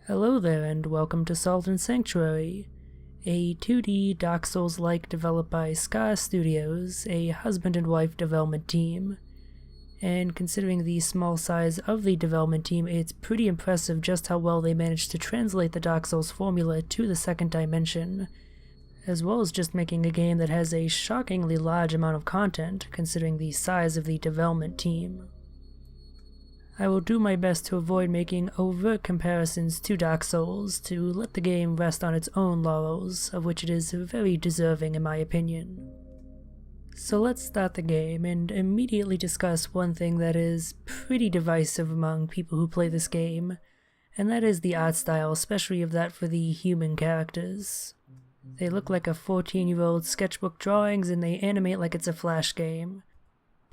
Hello there and welcome to Sodden Sanctuary, a 2D Dark Souls-like developed by Scar Studios, a husband and wife development team. And considering the small size of the development team, it's pretty impressive just how well they managed to translate the Dark Souls formula to the second dimension, as well as just making a game that has a shockingly large amount of content considering the size of the development team. I will do my best to avoid making overt comparisons to Dark Souls, to let the game rest on its own laurels, of which it is very deserving in my opinion. So let's start the game and immediately discuss one thing that is pretty divisive among people who play this game, and that is the art style, especially of that for the human characters. They look like a 14-year-old sketchbook drawings and they animate like it's a Flash game.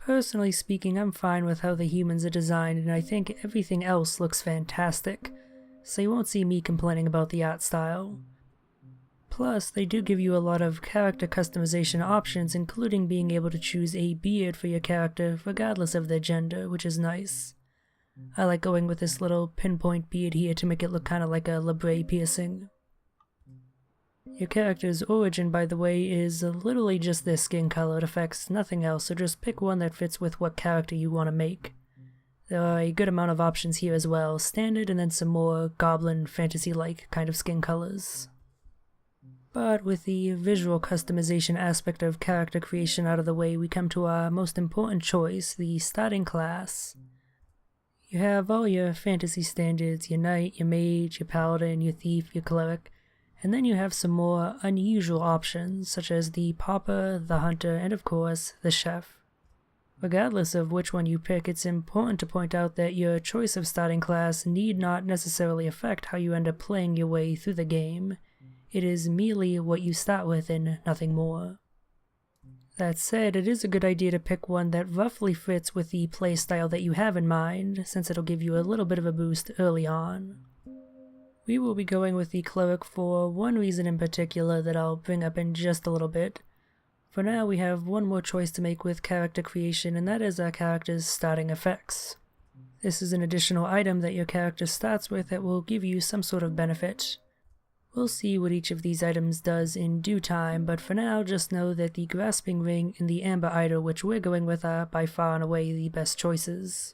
Personally speaking, I'm fine with how the humans are designed, and I think everything else looks fantastic, so you won't see me complaining about the art style. Plus, they do give you a lot of character customization options, including being able to choose a beard for your character regardless of their gender, which is nice. I like going with this little pinpoint beard here to make it look kind of like a labrae piercing. Your character's origin, by the way, is literally just their skin color. It affects nothing else, so just pick one that fits with what character you want to make. There are a good amount of options here as well, standard and then some more goblin fantasy-like kind of skin colors. But with the visual customization aspect of character creation out of the way, we come to our most important choice, the starting class. You have all your fantasy standards, your knight, your mage, your paladin, your thief, your cleric, and then you have some more unusual options, such as the pauper, the hunter, and of course, the chef. Regardless of which one you pick, it's important to point out that your choice of starting class need not necessarily affect how you end up playing your way through the game. It is merely what you start with and nothing more. That said, it is a good idea to pick one that roughly fits with the playstyle that you have in mind, since it'll give you a little bit of a boost early on. We will be going with the cleric for one reason in particular that I'll bring up in just a little bit. For now, we have one more choice to make with character creation, and that is our character's starting effects. This is an additional item that your character starts with that will give you some sort of benefit. We'll see what each of these items does in due time, but for now just know that the grasping ring and the amber idol which we're going with are by far and away the best choices.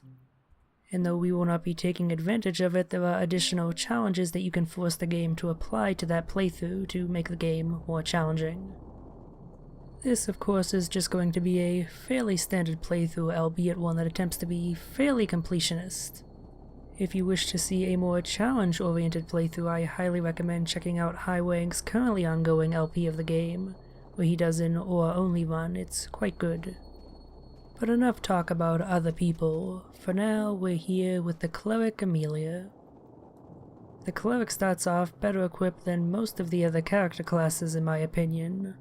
And though we will not be taking advantage of it, there are additional challenges that you can force the game to apply to that playthrough to make the game more challenging. This, of course, is just going to be a fairly standard playthrough, albeit one that attempts to be fairly completionist. If you wish to see a more challenge-oriented playthrough, I highly recommend checking out Highwang's currently ongoing LP of the game, where he does an or only run. It's quite good. But enough talk about other people. For now, we're here with the cleric Amelia. The cleric starts off better equipped than most of the other character classes in my opinion.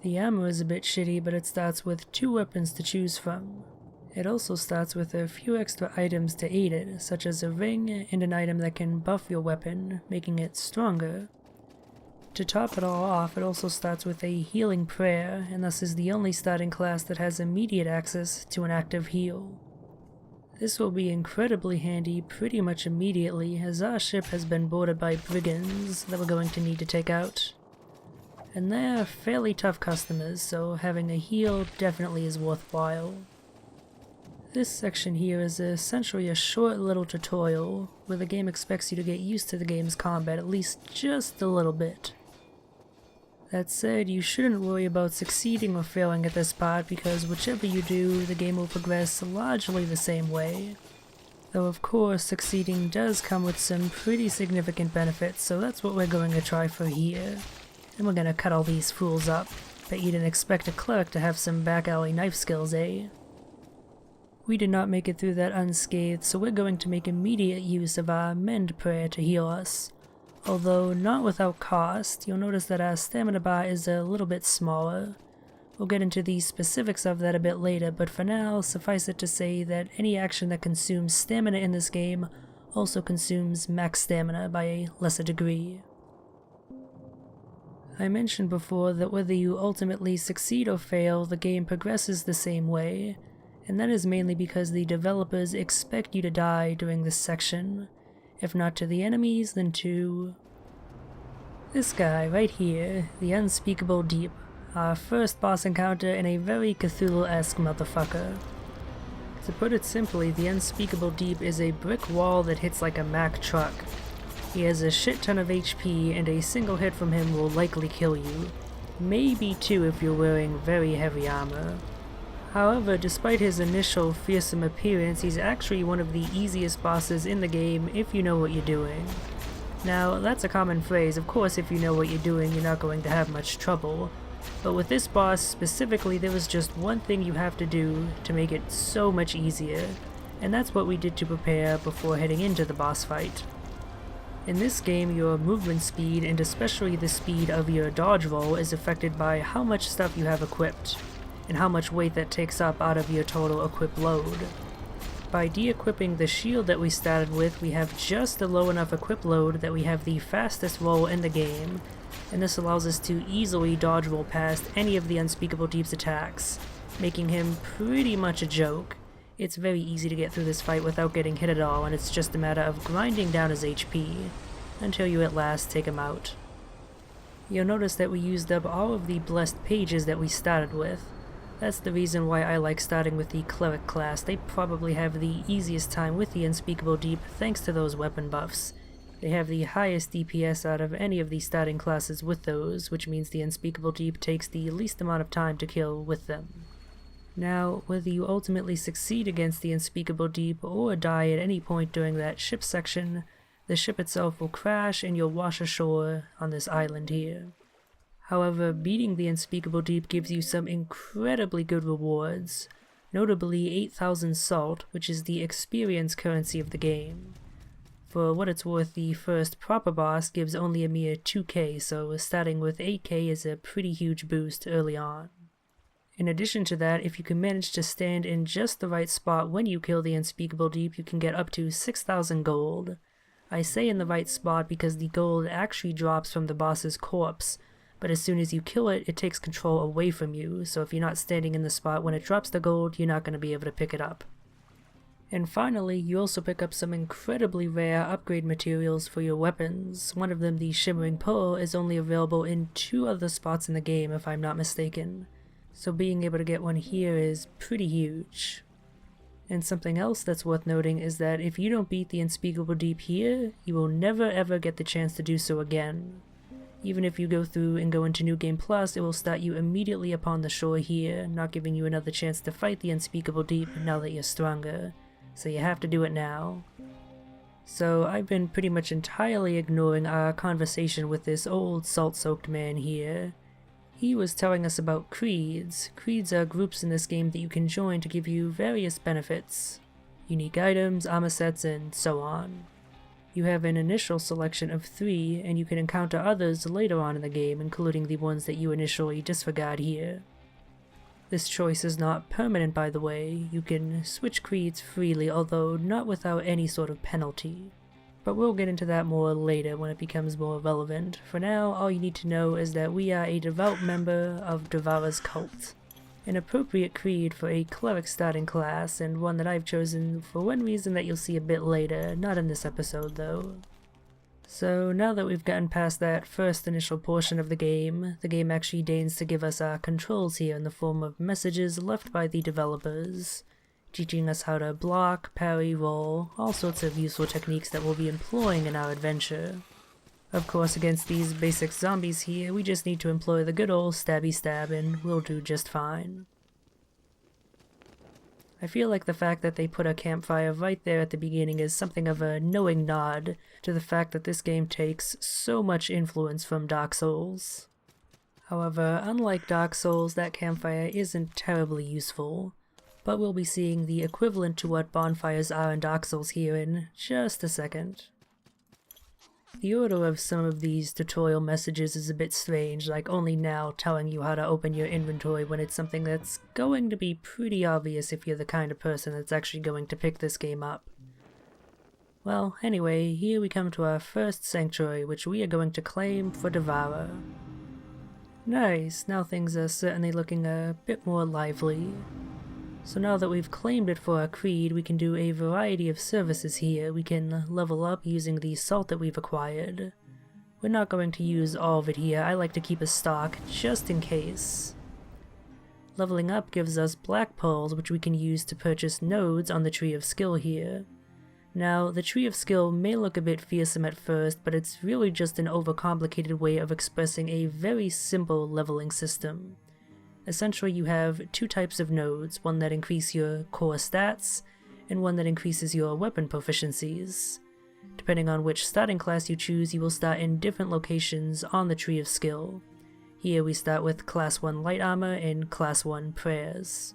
The armor is a bit shitty, but it starts with 2 weapons to choose from. It also starts with a few extra items to aid it, such as a ring and an item that can buff your weapon, making it stronger. To top it all off, it also starts with a healing prayer, and thus is the only starting class that has immediate access to an active heal. This will be incredibly handy pretty much immediately, as our ship has been boarded by brigands that we're going to need to take out. And they're fairly tough customers, so having a heal definitely is worthwhile. This section here is essentially a short little tutorial, where the game expects you to get used to the game's combat at least just a little bit. That said, you shouldn't worry about succeeding or failing at this part, because whichever you do, the game will progress largely the same way. Though of course, succeeding does come with some pretty significant benefits, so that's what we're going to try for here. And we're gonna cut all these fools up. Bet you didn't expect a cleric to have some back alley knife skills, eh? We did not make it through that unscathed, so we're going to make immediate use of our mend prayer to heal us. Although not without cost. You'll notice that our stamina bar is a little bit smaller. We'll get into the specifics of that a bit later, but for now, suffice it to say that any action that consumes stamina in this game also consumes max stamina by a lesser degree. I mentioned before that whether you ultimately succeed or fail, the game progresses the same way, and that is mainly because the developers expect you to die during this section. If not to the enemies, then to this guy right here, the Unspeakable Deep, our first boss encounter in a very Cthulhu-esque motherfucker. To put it simply, the Unspeakable Deep is a brick wall that hits like a Mack truck. He has a shit ton of HP, and a single hit from him will likely kill you. Maybe two if you're wearing very heavy armor. However, despite his initial fearsome appearance, he's actually one of the easiest bosses in the game if you know what you're doing. Now, that's a common phrase. Of course, if you know what you're doing, you're not going to have much trouble. But with this boss specifically, there was just one thing you have to do to make it so much easier, and that's what we did to prepare before heading into the boss fight. In this game, your movement speed, and especially the speed of your dodge roll, is affected by how much stuff you have equipped, and how much weight that takes up out of your total equip load. By de-equipping the shield that we started with, we have just a low enough equip load that we have the fastest roll in the game, and this allows us to easily dodge roll past any of the Unspeakable Deep's attacks, making him pretty much a joke. It's very easy to get through this fight without getting hit at all, and it's just a matter of grinding down his HP, until you at last take him out. You'll notice that we used up all of the blessed pages that we started with. That's the reason why I like starting with the Cleric class. They probably have the easiest time with the Unspeakable Deep thanks to those weapon buffs. They have the highest DPS out of any of the starting classes with those, which means the Unspeakable Deep takes the least amount of time to kill with them. Now, whether you ultimately succeed against the Unspeakable Deep or die at any point during that ship section, the ship itself will crash and you'll wash ashore on this island here. However, beating the Unspeakable Deep gives you some incredibly good rewards, notably 8,000 salt, which is the experience currency of the game. For what it's worth, the first proper boss gives only a mere 2k, so starting with 8k is a pretty huge boost early on. In addition to that, if you can manage to stand in just the right spot when you kill the Unspeakable Deep, you can get up to 6,000 gold. I say in the right spot because the gold actually drops from the boss's corpse, but as soon as you kill it, it takes control away from you, so if you're not standing in the spot when it drops the gold, you're not going to be able to pick it up. And finally, you also pick up some incredibly rare upgrade materials for your weapons. One of them, the Shimmering Pearl, is only available in 2 other spots in the game if I'm not mistaken, so being able to get one here is pretty huge. And something else that's worth noting is that if you don't beat the Unspeakable Deep here, you will never ever get the chance to do so again. Even if you go through and go into New Game Plus, it will start you immediately upon the shore here, not giving you another chance to fight the Unspeakable Deep now that you're stronger. So you have to do it now. So I've been pretty much entirely ignoring our conversation with this old salt-soaked man here. He was telling us about creeds. Creeds are groups in this game that you can join to give you various benefits. Unique items, armor sets, and so on. You have an initial selection of 3, and you can encounter others later on in the game, including the ones that you initially disregard here. This choice is not permanent, by the way. You can switch creeds freely, although not without any sort of penalty. But we'll get into that more later when it becomes more relevant. For now, all you need to know is that we are a devout member of Devara's cult. An appropriate creed for a cleric starting class, and one that I've chosen for one reason that you'll see a bit later, not in this episode though. So now that we've gotten past that first initial portion of the game actually deigns to give us our controls here in the form of messages left by the developers, teaching us how to block, parry, roll, all sorts of useful techniques that we'll be employing in our adventure. Of course, against these basic zombies here, we just need to employ the good old stabby stab and we'll do just fine. I feel like the fact that they put a campfire right there at the beginning is something of a knowing nod to the fact that this game takes so much influence from Dark Souls. However, unlike Dark Souls, that campfire isn't terribly useful, but we'll be seeing the equivalent to what bonfires are in Dark Souls here in just a second. The order of some of these tutorial messages is a bit strange, like only now telling you how to open your inventory when it's something that's going to be pretty obvious if you're the kind of person that's actually going to pick this game up. Well, anyway, here we come to our first sanctuary, which we are going to claim for Devara. Nice, now things are certainly looking a bit more lively. So now that we've claimed it for our creed, we can do a variety of services here. We can level up using the salt that we've acquired. We're not going to use all of it here. I like to keep a stock just in case. Leveling up gives us black pearls, which we can use to purchase nodes on the Tree of Skill here. Now, the Tree of Skill may look a bit fearsome at first, but it's really just an overcomplicated way of expressing a very simple leveling system. Essentially, you have two types of nodes, one that increase your core stats, and one that increases your weapon proficiencies. Depending on which starting class you choose, you will start in different locations on the Tree of Skill. Here we start with Class 1 Light Armor and Class 1 Prayers.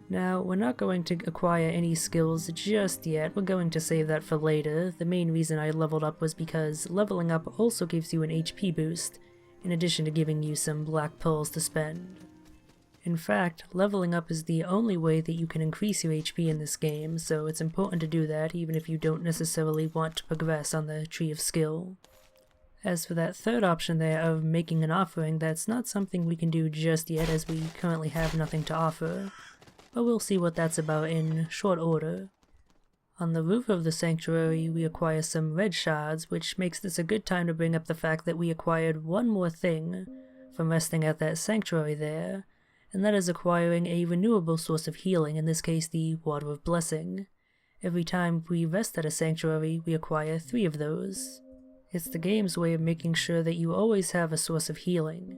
Now, we're not going to acquire any skills just yet, we're going to save that for later. The main reason I leveled up was because leveling up also gives you an HP boost, in addition to giving you some black pearls to spend. In fact, leveling up is the only way that you can increase your HP in this game, so it's important to do that even if you don't necessarily want to progress on the Tree of Skill. As for that third option there of making an offering, that's not something we can do just yet as we currently have nothing to offer, but we'll see what that's about in short order. On the roof of the sanctuary we acquire some red shards, which makes this a good time to bring up the fact that we acquired one more thing from resting at that sanctuary there, and that is acquiring a renewable source of healing, in this case the Water of Blessing. Every time we rest at a sanctuary, we acquire 3 of those. It's the game's way of making sure that you always have a source of healing,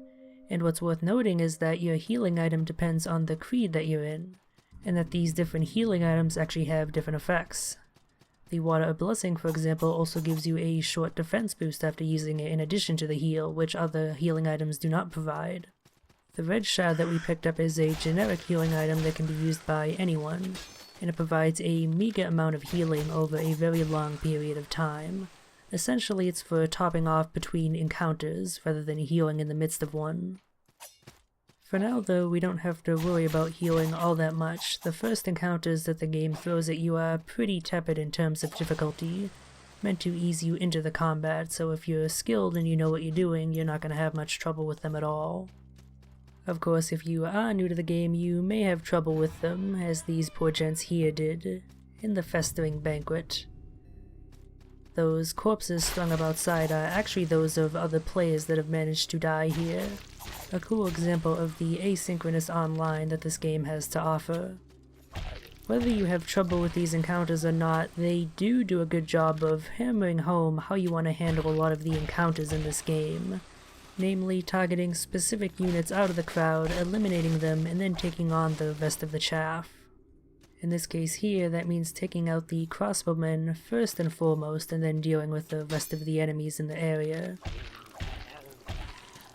and what's worth noting is that your healing item depends on the creed that you're in, and that these different healing items actually have different effects. The Water of Blessing, for example, also gives you a short defense boost after using it in addition to the heal, which other healing items do not provide. The red shard that we picked up is a generic healing item that can be used by anyone, and it provides a meager amount of healing over a very long period of time. Essentially, it's for topping off between encounters rather than healing in the midst of one. For now though, we don't have to worry about healing all that much. The first encounters that the game throws at you are pretty tepid in terms of difficulty, meant to ease you into the combat, so if you're skilled and you know what you're doing, you're not going to have much trouble with them at all. Of course, if you are new to the game, you may have trouble with them, as these poor gents here did, in the Festering Banquet. Those corpses strung up outside are actually those of other players that have managed to die here. A cool example of the asynchronous online that this game has to offer. Whether you have trouble with these encounters or not, they do a good job of hammering home how you want to handle a lot of the encounters in this game. Namely, targeting specific units out of the crowd, eliminating them, and then taking on the rest of the chaff. In this case here, that means taking out the crossbowmen first and foremost, and then dealing with the rest of the enemies in the area.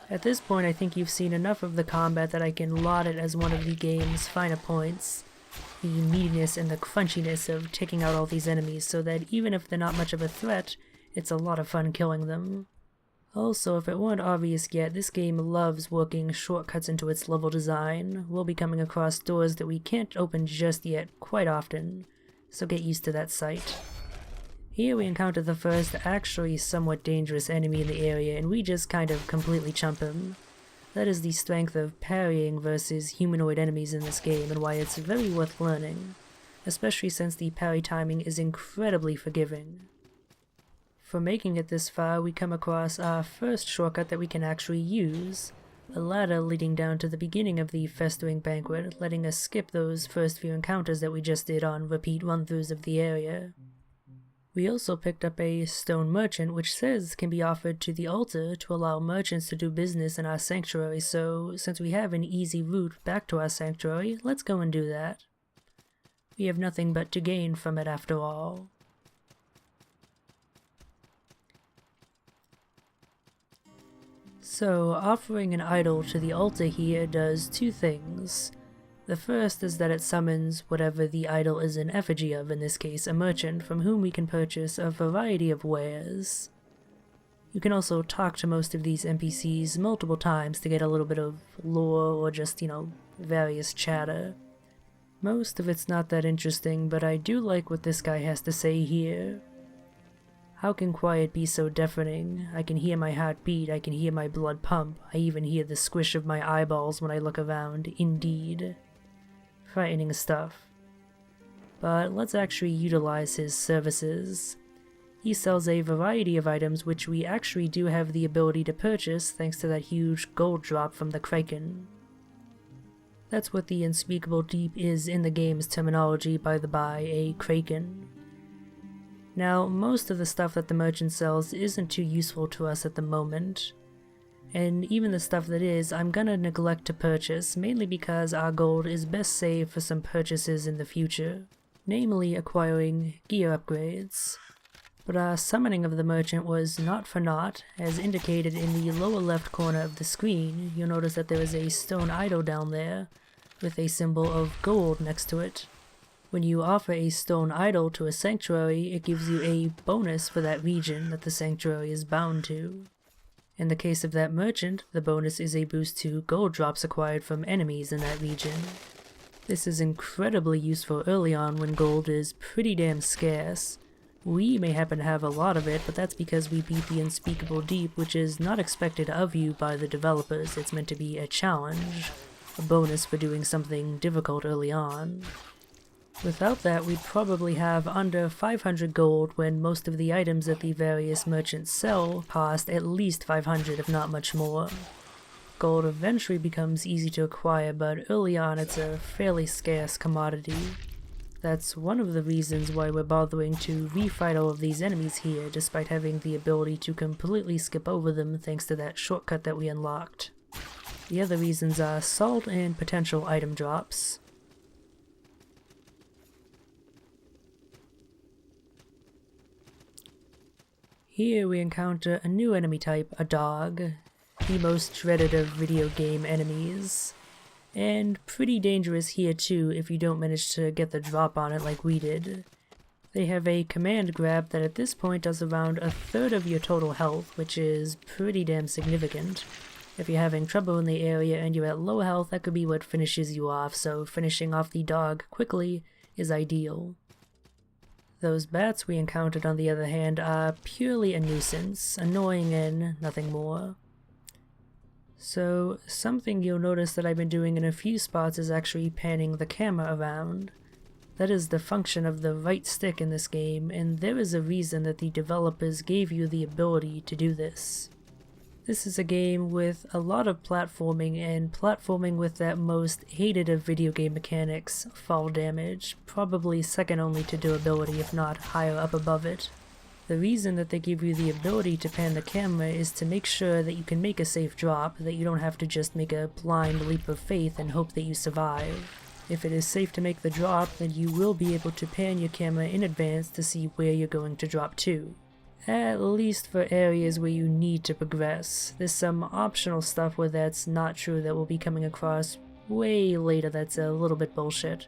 At this point, I think you've seen enough of the combat that I can laud it as one of the game's finer points. The meatiness and the crunchiness of taking out all these enemies, so that even if they're not much of a threat, it's a lot of fun killing them. Also, if it weren't obvious yet, this game loves working shortcuts into its level design. We'll be coming across doors that we can't open just yet quite often, so get used to that sight. Here we encounter the first actually somewhat dangerous enemy in the area, and we just kind of completely chump him. That is the strength of parrying versus humanoid enemies in this game, and why it's very worth learning, especially since the parry timing is incredibly forgiving. For making it this far, we come across our first shortcut that we can actually use, a ladder leading down to the beginning of the Festering Banquet, letting us skip those first few encounters that we just did on repeat run-throughs of the area. We also picked up a stone merchant, which says can be offered to the altar to allow merchants to do business in our sanctuary, so since we have an easy route back to our sanctuary, let's go and do that. We have nothing but to gain from it after all. So, offering an idol to the altar here does 2 things. The first is that it summons whatever the idol is in effigy of, in this case a merchant, from whom we can purchase a variety of wares. You can also talk to most of these NPCs multiple times to get a little bit of lore or just, various chatter. Most of it's not that interesting, but I do like what this guy has to say here. How can quiet be so deafening? I can hear my heart beat, I can hear my blood pump, I even hear the squish of my eyeballs when I look around, indeed. frightening stuff. But let's actually utilize his services. He sells a variety of items which we actually do have the ability to purchase thanks to that huge gold drop from the Kraken. That's what the Unspeakable Deep is in the game's terminology, by the by, a Kraken. Now, most of the stuff that the merchant sells isn't too useful to us at the moment, and even the stuff that is, I'm gonna neglect to purchase, mainly because our gold is best saved for some purchases in the future, namely acquiring gear upgrades. But our summoning of the merchant was not for naught. As indicated in the lower left corner of the screen, you'll notice that there is a stone idol down there, with a symbol of gold next to it. When you offer a stone idol to a sanctuary, it gives you a bonus for that region that the sanctuary is bound to. In the case of that merchant, the bonus is a boost to gold drops acquired from enemies in that region. This is incredibly useful early on when gold is pretty damn scarce. We may happen to have a lot of it, but that's because we beat the Unspeakable Deep, which is not expected of you by the developers. It's meant to be a challenge, a bonus for doing something difficult early on. Without that, we'd probably have under 500 gold when most of the items that the various merchants sell cost at least 500, if not much more. Gold eventually becomes easy to acquire, but early on it's a fairly scarce commodity. That's one of the reasons why we're bothering to refight all of these enemies here, despite having the ability to completely skip over them thanks to that shortcut that we unlocked. The other reasons are salt and potential item drops. Here we encounter a new enemy type, a dog, the most dreaded of video game enemies. And pretty dangerous here too if you don't manage to get the drop on it like we did. They have a command grab that at this point does around a third of your total health, which is pretty damn significant. If you're having trouble in the area and you're at low health, that could be what finishes you off, so finishing off the dog quickly is ideal. Those bats we encountered, on the other hand, are purely a nuisance, annoying and nothing more. So, something you'll notice that I've been doing in a few spots is actually panning the camera around. That is the function of the right stick in this game, and there is a reason that the developers gave you the ability to do this. This is a game with a lot of platforming, and platforming with that most hated of video game mechanics, fall damage, probably second only to durability if not higher up above it. The reason that they give you the ability to pan the camera is to make sure that you can make a safe drop, that you don't have to just make a blind leap of faith and hope that you survive. If it is safe to make the drop, then you will be able to pan your camera in advance to see where you're going to drop to. At least for areas where you need to progress. There's some optional stuff where that's not true that we'll be coming across way later that's a little bit bullshit.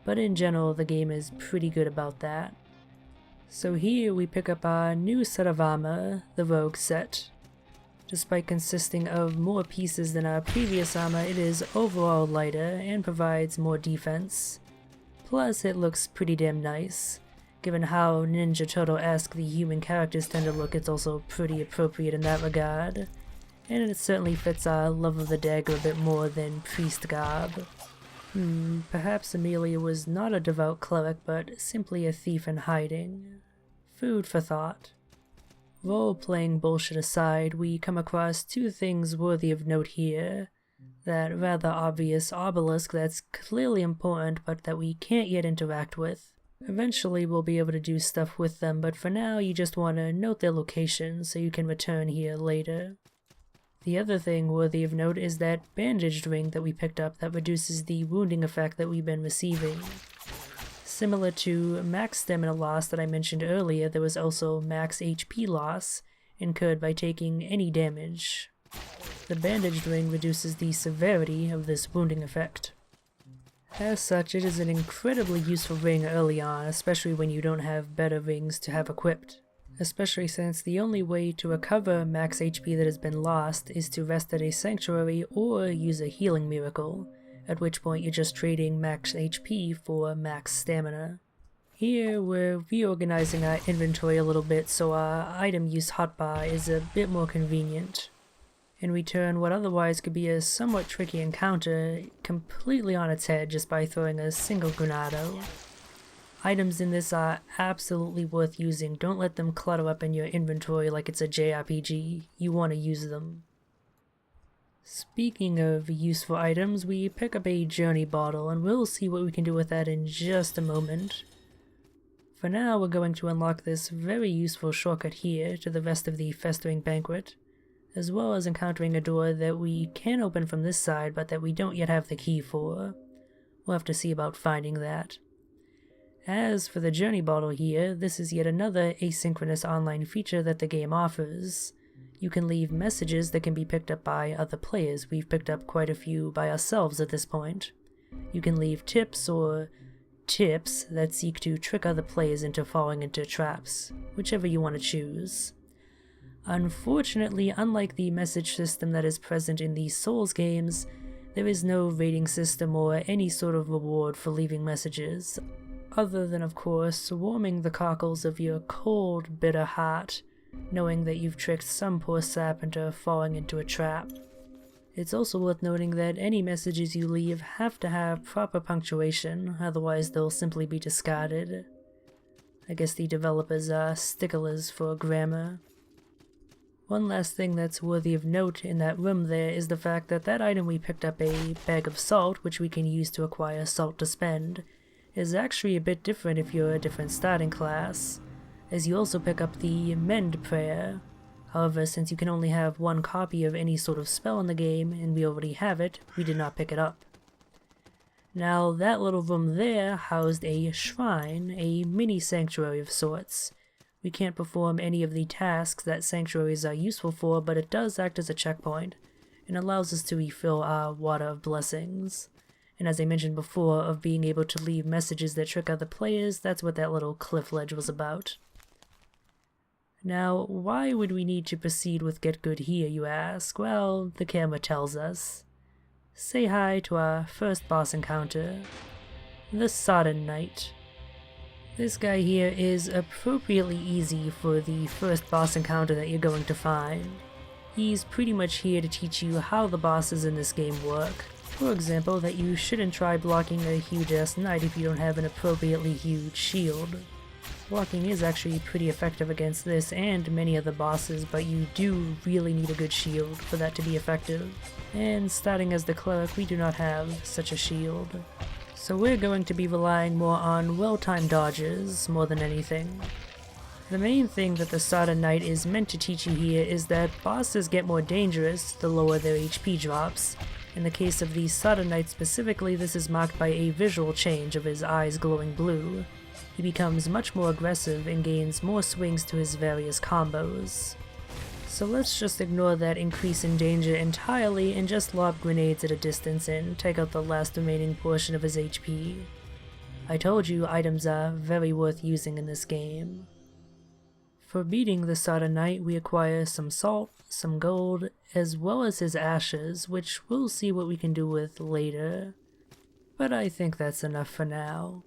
But in general, the game is pretty good about that. So here we pick up our new set of armor, the Rogue set. Despite consisting of more pieces than our previous armor, it is overall lighter and provides more defense. Plus it looks pretty damn nice. Given how Ninja Turtle-esque the human characters tend to look, it's also pretty appropriate in that regard. And it certainly fits our love of the dagger a bit more than priest garb. Perhaps Amelia was not a devout cleric, but simply a thief in hiding. Food for thought. Role-playing bullshit aside, we come across two things worthy of note here. That rather obvious obelisk that's clearly important, but that we can't yet interact with. Eventually we'll be able to do stuff with them, but for now you just want to note their location so you can return here later. The other thing worthy of note is that bandaged ring that we picked up that reduces the wounding effect that we've been receiving. Similar to max stamina loss that I mentioned earlier, there was also max HP loss incurred by taking any damage. The bandaged ring reduces the severity of this wounding effect. As such, it is an incredibly useful ring early on, especially when you don't have better rings to have equipped. Especially since the only way to recover max HP that has been lost is to rest at a sanctuary or use a healing miracle, at which point you're just trading max HP for max stamina. Here we're reorganizing our inventory a little bit so our item use hotbar is a bit more convenient. and we turn what otherwise could be a somewhat tricky encounter completely on its head just by throwing a single granado. Items in this are absolutely worth using. Don't let them clutter up in your inventory like it's a JRPG. You want to use them. Speaking of useful items, we pick up a journey bottle, and we'll see what we can do with that in just a moment. For now, we're going to unlock this very useful shortcut here to the rest of the Festering Banquet, as well as encountering a door that we can open from this side but that we don't yet have the key for. We'll have to see about finding that. As for the journey bottle here, this is yet another asynchronous online feature that the game offers. You can leave messages that can be picked up by other players. We've picked up quite a few by ourselves at this point. You can leave tips or tips that seek to trick other players into falling into traps, whichever you want to choose. Unfortunately, unlike the message system that is present in the Souls games, there is no rating system or any sort of reward for leaving messages, other than, of course, warming the cockles of your cold, bitter heart, knowing that you've tricked some poor sap into falling into a trap. It's also worth noting that any messages you leave have to have proper punctuation, otherwise they'll simply be discarded. I guess the developers are sticklers for grammar. One last thing that's worthy of note in that room there is the fact that that item we picked up, a bag of salt, which we can use to acquire salt to spend, is actually a bit different if you're a different starting class, as you also pick up the Mend Prayer. However, since you can only have one copy of any sort of spell in the game, and we already have it, we did not pick it up. Now, that little room there housed a shrine, a mini sanctuary of sorts. We can't perform any of the tasks that sanctuaries are useful for, but it does act as a checkpoint, and allows us to refill our water of blessings. And as I mentioned before, of being able to leave messages that trick other players, that's what that little cliff ledge was about. Now, why would we need to proceed with Get Good here, you ask? Well, the camera tells us. Say hi to our first boss encounter, the Sodden Knight. This guy here is appropriately easy for the first boss encounter that you're going to find. He's pretty much here to teach you how the bosses in this game work. For example, that you shouldn't try blocking a huge-ass knight if you don't have an appropriately huge shield. Blocking is actually pretty effective against this and many other bosses, but you do really need a good shield for that to be effective. And starting as the cleric, we do not have such a shield. So we're going to be relying more on well-timed dodges more than anything. The main thing that the Sodden Knight is meant to teach you here is that bosses get more dangerous the lower their HP drops. In the case of the Sodden Knight specifically, this is marked by a visual change of his eyes glowing blue. He becomes much more aggressive and gains more swings to his various combos. So let's just ignore that increase in danger entirely and just lob grenades at a distance and take out the last remaining portion of his HP. I told you items are very worth using in this game. For beating the Sodden Knight, we acquire some salt, some gold, as well as his ashes, which we'll see what we can do with later. But I think that's enough for now.